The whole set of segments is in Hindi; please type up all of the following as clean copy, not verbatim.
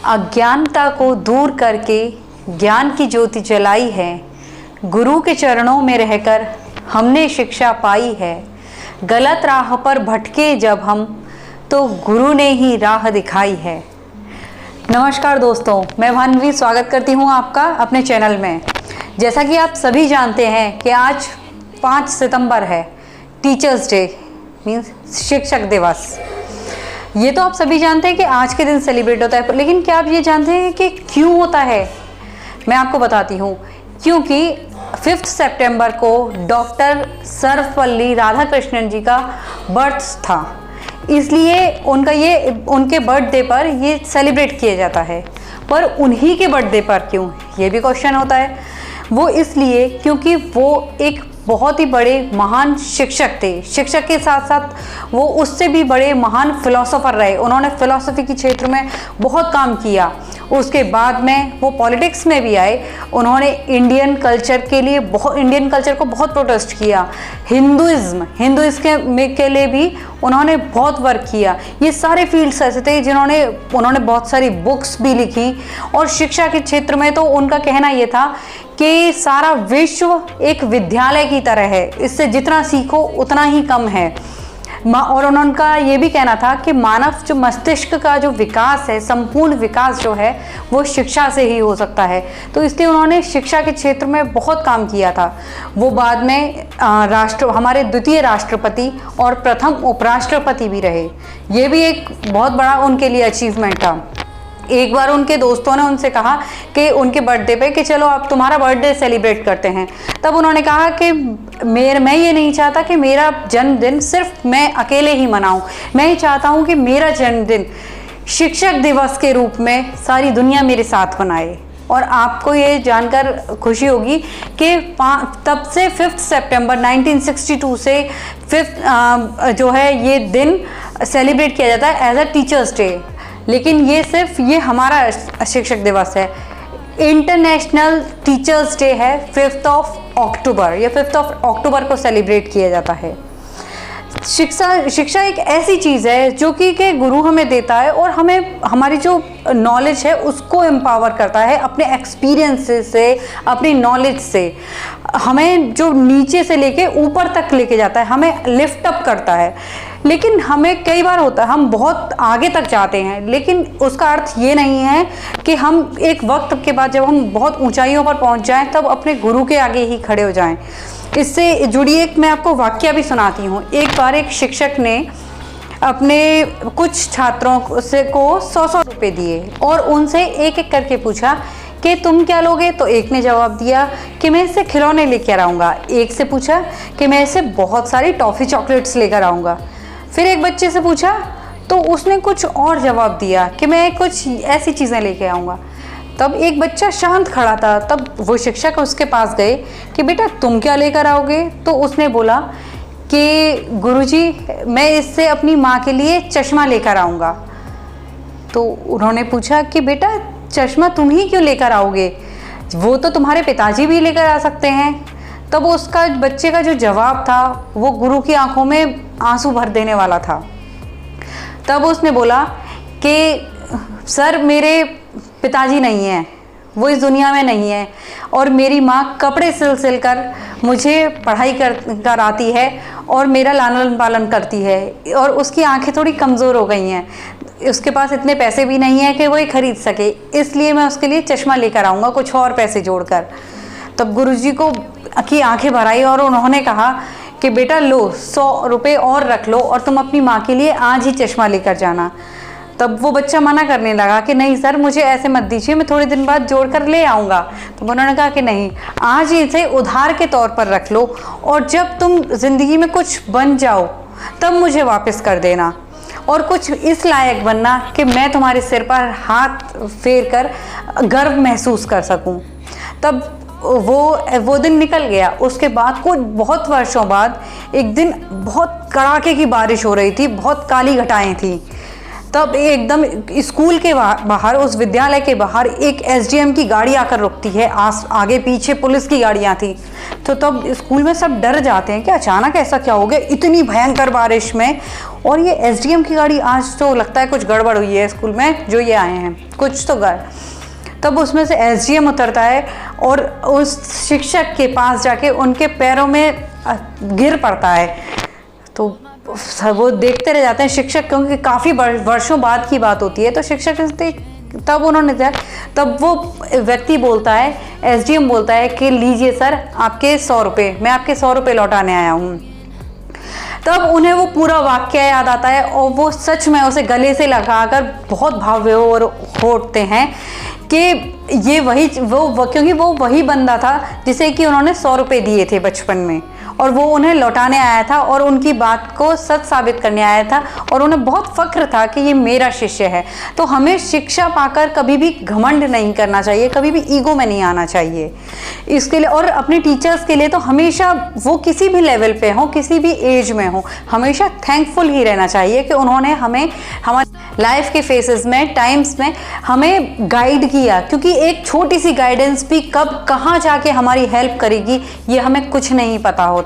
अज्ञानता को दूर करके ज्ञान की ज्योति जलाई है। गुरु के चरणों में रहकर हमने शिक्षा पाई है। गलत राह पर भटके जब हम, तो गुरु ने ही राह दिखाई है। नमस्कार दोस्तों, मैं भानवी स्वागत करती हूँ आपका अपने चैनल में। जैसा कि आप सभी जानते हैं कि आज 5 सितंबर है, टीचर्स डे मीन्स शिक्षक दिवस। ये तो आप सभी जानते हैं कि आज के दिन सेलिब्रेट होता है, लेकिन क्या आप ये जानते हैं कि क्यों होता है? मैं आपको बताती हूँ। क्योंकि 5 सितंबर को डॉक्टर सर्वपल्ली राधाकृष्णन जी का बर्थ था, इसलिए उनके बर्थडे पर ये सेलिब्रेट किया जाता है। पर उन्हीं के बर्थडे पर क्यों, ये भी क्वेश्चन होता है। वो इसलिए क्योंकि वो एक बहुत ही बड़े महान शिक्षक थे। शिक्षक के साथ साथ वो उससे भी बड़े महान फिलोसोफर रहे। उन्होंने फिलोसफी के क्षेत्र में बहुत काम किया। उसके बाद में वो पॉलिटिक्स में भी आए। उन्होंने इंडियन कल्चर को बहुत प्रोटेस्ट किया। हिंदुइज्म के लिए भी उन्होंने बहुत वर्क किया। ये सारे फील्ड्स ऐसे थे उन्होंने बहुत सारी बुक्स भी लिखी। और शिक्षा के क्षेत्र में तो उनका कहना ये था कि सारा विश्व एक विद्यालय की तरह है, इससे जितना सीखो उतना ही कम है। और उनका ये भी कहना था कि मानव जो मस्तिष्क का जो विकास है, संपूर्ण विकास जो है, वो शिक्षा से ही हो सकता है। तो इसलिए उन्होंने शिक्षा के क्षेत्र में बहुत काम किया था। वो बाद में हमारे द्वितीय राष्ट्रपति और प्रथम उपराष्ट्रपति भी रहे। ये भी एक बहुत बड़ा उनके लिए अचीवमेंट था। एक बार उनके दोस्तों ने उनसे कहा कि उनके बर्थडे पे कि चलो आप तुम्हारा बर्थडे सेलिब्रेट करते हैं। तब उन्होंने कहा कि मैं ये नहीं चाहता कि मेरा जन्मदिन सिर्फ मैं अकेले ही मनाऊं। मैं ये चाहता हूं कि मेरा जन्मदिन शिक्षक दिवस के रूप में सारी दुनिया मेरे साथ मनाए। और आपको ये जानकर खुशी होगी कि तब से 5 सितंबर 1962 से 5 जो है ये दिन सेलिब्रेट किया जाता है एज अ टीचर्स डे। लेकिन ये हमारा शिक्षक दिवस है। इंटरनेशनल टीचर्स डे है 5 अक्टूबर। ये 5 अक्टूबर को सेलिब्रेट किया जाता है। शिक्षा एक ऐसी चीज़ है जो कि गुरु हमें देता है और हमें हमारी जो नॉलेज है उसको एम्पावर करता है। अपने एक्सपीरियंस से, अपनी नॉलेज से हमें जो नीचे से लेके ऊपर तक लेके जाता है, हमें लिफ्ट अप करता है। लेकिन हमें कई बार होता है हम बहुत आगे तक जाते हैं, लेकिन उसका अर्थ ये नहीं है कि हम एक वक्त के बाद जब हम बहुत ऊंचाइयों पर पहुंच जाएं तब अपने गुरु के आगे ही खड़े हो जाएं। इससे जुड़ी एक मैं आपको वाक्य भी सुनाती हूँ। एक बार एक शिक्षक ने अपने कुछ छात्रों को 100 रुपये दिए और उनसे एक एक करके पूछा कि तुम क्या लोगे? तो एक ने जवाब दिया कि मैं इससे खिलौने लेकर आऊँगा। एक से पूछा कि मैं इससे बहुत सारी टॉफ़ी चॉकलेट्स लेकर आऊँगा। फिर एक बच्चे से पूछा तो उसने कुछ और जवाब दिया कि मैं कुछ ऐसी चीज़ें लेके आऊँगा। तब एक बच्चा शांत खड़ा था। तब वो शिक्षक उसके पास गए कि बेटा तुम क्या लेकर आओगे? तो उसने बोला कि गुरुजी मैं इससे अपनी माँ के लिए चश्मा लेकर आऊँगा। तो उन्होंने पूछा कि बेटा चश्मा तुम ही क्यों लेकर आओगे? वो तो तुम्हारे पिताजी भी लेकर आ सकते हैं। तब उसका बच्चे का जो जवाब था वो गुरु की आंखों में आंसू भर देने वाला था। तब उसने बोला कि सर मेरे पिताजी नहीं हैं, वो इस दुनिया में नहीं है, और मेरी माँ कपड़े सिल कर मुझे पढ़ाई कर आती है और मेरा लालन पालन करती है, और उसकी आंखें थोड़ी कमज़ोर हो गई हैं। उसके पास इतने पैसे भी नहीं हैं कि वो ये खरीद सके, इसलिए मैं उसके लिए चश्मा लेकर आऊँगा कुछ और पैसे जोड़कर। तब गुरुजी की आंखें भर आई और उन्होंने कहा कि बेटा लो 100 रुपये और रख लो और तुम अपनी माँ के लिए आज ही चश्मा लेकर जाना। तब वो बच्चा मना करने लगा कि नहीं सर मुझे ऐसे मत दीजिए, मैं थोड़े दिन बाद जोड़ कर ले आऊँगा। तो उन्होंने कहा कि नहीं, आज ही इसे उधार के तौर पर रख लो और जब तुम ज़िंदगी में कुछ बन जाओ तब मुझे वापस कर देना, और कुछ इस लायक बनना कि मैं तुम्हारे सिर पर हाथ फेर कर गर्व महसूस कर सकूं। तब वो दिन निकल गया। उसके बाद कुछ बहुत वर्षों बाद एक दिन बहुत कड़ाके की बारिश हो रही थी, बहुत काली घटाएं थी। तब एकदम स्कूल के बाहर, उस विद्यालय के बाहर एक एसडीएम की गाड़ी आकर रुकती है। आगे पीछे पुलिस की गाड़ियाँ थी। तो तब स्कूल में सब डर जाते हैं कि अचानक ऐसा क्या हो गया इतनी भयंकर बारिश में। और ये एसडीएम की गाड़ी, आज तो लगता है कुछ गड़बड़ हुई है स्कूल में जो ये आए हैं, कुछ तो तब उसमें से एसडीएम उतरता है और उस शिक्षक के पास जाके उनके पैरों में गिर पड़ता है। तो वो देखते रह जाते हैं शिक्षक, क्योंकि काफ़ी वर्षों बाद की बात होती है। तो शिक्षक तब उन्होंने तब वो व्यक्ति बोलता है, एसडीएम बोलता है कि लीजिए सर आपके 100 रुपये, मैं आपके 100 रुपये लौटाने आया हूँ। तब उन्हें वो पूरा वाक्य याद आता है और वो सच में उसे गले से लगाकर बहुत भाव हो उठते हैं कि ये वही क्योंकि वो वही बंदा था जिसे कि उन्होंने 100 रुपये दिए थे बचपन में, और वो उन्हें लौटाने आया था और उनकी बात को सच साबित करने आया था, और उन्हें बहुत फख्र था कि ये मेरा शिष्य है। तो हमें शिक्षा पाकर कभी भी घमंड नहीं करना चाहिए, कभी भी ईगो में नहीं आना चाहिए। इसके लिए और अपने टीचर्स के लिए तो हमेशा, वो किसी भी लेवल पे हो, किसी भी एज में हो, हमेशा थैंकफुल ही रहना चाहिए कि उन्होंने हमें हमारे लाइफ के फेसेस में, टाइम्स में हमें गाइड किया, क्योंकि एक छोटी सी गाइडेंस भी कब कहाँ जाके हमारी हेल्प करेगी ये हमें कुछ नहीं पता होता।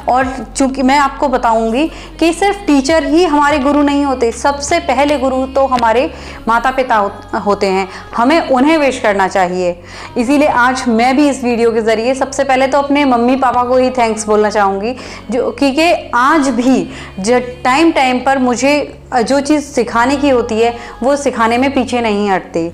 और चूंकि मैं आपको बताऊंगी कि सिर्फ टीचर ही हमारे गुरु नहीं होते, सबसे पहले गुरु तो हमारे माता पिता होते हैं, हमें उन्हें विश करना चाहिए। इसीलिए आज मैं भी इस वीडियो के ज़रिए सबसे पहले तो अपने मम्मी पापा को ही थैंक्स बोलना चाहूँगी, जो क्योंकि आज भी जब टाइम पर मुझे जो चीज़ सिखाने की होती है वो सिखाने में पीछे नहीं हटते।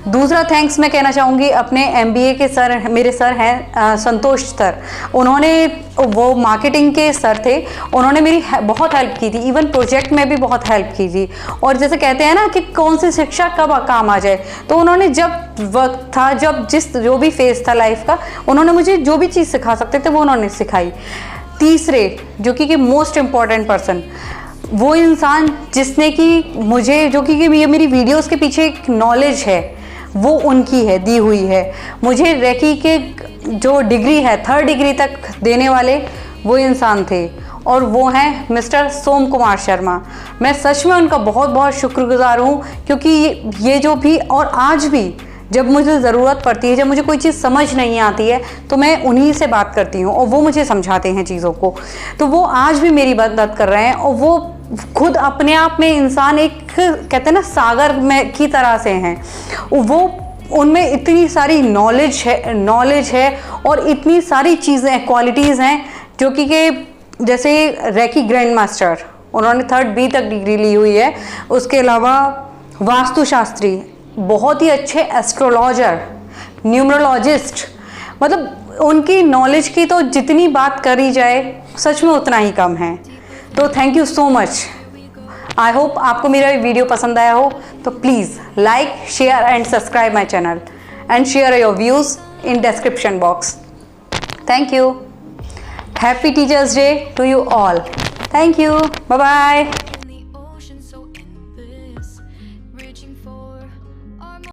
दूसरा थैंक्स मैं कहना चाहूँगी अपने MBA के सर, मेरे सर हैं संतोष सर, उन्होंने, वो मार्केटिंग के सर थे, उन्होंने मेरी बहुत हेल्प की थी, इवन प्रोजेक्ट में भी बहुत हेल्प की थी। और जैसे कहते हैं ना कि कौन सी शिक्षा कब काम आ जाए, तो उन्होंने जब वक्त था, जो भी फेज था लाइफ का, उन्होंने मुझे जो भी चीज़ सिखा सकते थे वो उन्होंने सिखाई। तीसरे जो कि मोस्ट इम्पॉर्टेंट पर्सन, वो इंसान जिसने कि मुझे, जो कि ये मेरी वीडियोस के पीछे एक नॉलेज है वो उनकी है, दी हुई है। मुझे रेकी के जो डिग्री है 3rd डिग्री तक देने वाले वो इंसान थे, और वो हैं मिस्टर सोम कुमार शर्मा। मैं सच में उनका बहुत बहुत शुक्रगुजार हूँ, क्योंकि ये जो भी, और आज भी जब मुझे ज़रूरत पड़ती है, जब मुझे कोई चीज़ समझ नहीं आती है, तो मैं उन्हीं से बात करती हूँ और वो मुझे समझाते हैं चीज़ों को। तो वो आज भी मेरी मदद कर रहे हैं, और वो खुद अपने आप में इंसान एक, कहते हैं ना, सागर में की तरह से हैं। वो, उनमें इतनी सारी नॉलेज है और इतनी सारी चीज़ें, क्वालिटीज़ हैं, जो कि जैसे रेकी ग्रैंड मास्टर, उन्होंने 3rd B तक डिग्री ली हुई है। उसके अलावा वास्तुशास्त्री, बहुत ही अच्छे एस्ट्रोलॉजर, न्यूमरोलॉजिस्ट, मतलब उनकी नॉलेज की तो जितनी बात करी जाए सच में उतना ही कम है। तो thank you so much. I hope आपको मेरा वीडियो पसंद आया हो, तो please like, share and subscribe my channel and share your views in description box. Thank you. Happy teachers day to you all. Thank you. Bye bye.